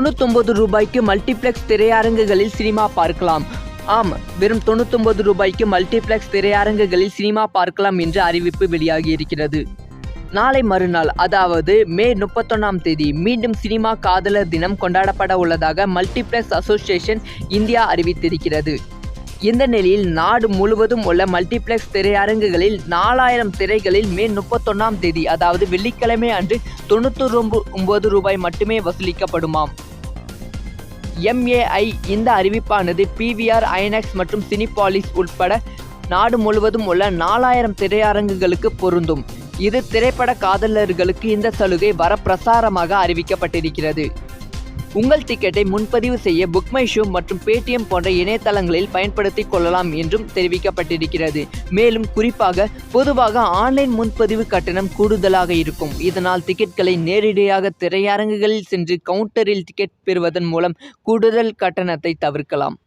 ரூபாய்க்கு மல்டிப்ளெக்ஸ் திரையரங்குகளில் சினிமா பார்க்கலாம். ஆம், வெறும் ரூபாய்க்கு மல்டிப்ளெக்ஸ் திரையரங்குகளில் சினிமா பார்க்கலாம் என்ற அறிவிப்பு வெளியாகி இருக்கிறது. நாளை மறுநாள், அதாவது மே 31ஆம் தேதி மீண்டும் சினிமா காதலர் தினம் கொண்டாடப்பட உள்ளதாக மல்டிப்ளெக்ஸ் அசோசியேஷன் இந்தியா அறிவித்திருக்கிறது. இந்த நிலையில் நாடு முழுவதும் உள்ள மல்டிப்ளெக்ஸ் திரையரங்குகளில் 4000 திரைகளில் மே 31ஆம் தேதி, அதாவது வெள்ளிக்கிழமை அன்று ரூபாய் மட்டுமே வசூலிக்கப்படுமாம். MAI இந்த அறிவிப்பானது PVR, INOX மற்றும் சினிபாலிஸ் உட்பட நாடு முழுவதும் உள்ள 4000 திரையரங்குகளுக்கு பொருந்தும். இது திரைப்பட காதலர்களுக்கு இந்த சலுகை வரப்பிரசாரமாக அறிவிக்கப்பட்டிருக்கிறது. உங்கள் டிக்கெட்டை முன்பதிவு செய்ய புக்மைஷோ மற்றும் Paytm போன்ற இணையதளங்களில் பயன்படுத்திக் கொள்ளலாம் என்றும் தெரிவிக்கப்பட்டிருக்கிறது. மேலும் குறிப்பாக பொதுவாக ஆன்லைன் முன்பதிவு கட்டணம் கூடுதலாக இருக்கும். இதனால் டிக்கெட்களை நேரடியாக திரையரங்குகளில் சென்று கவுண்டரில் டிக்கெட் பெறுவதன் மூலம் கூடுதல் கட்டணத்தை தவிர்க்கலாம்.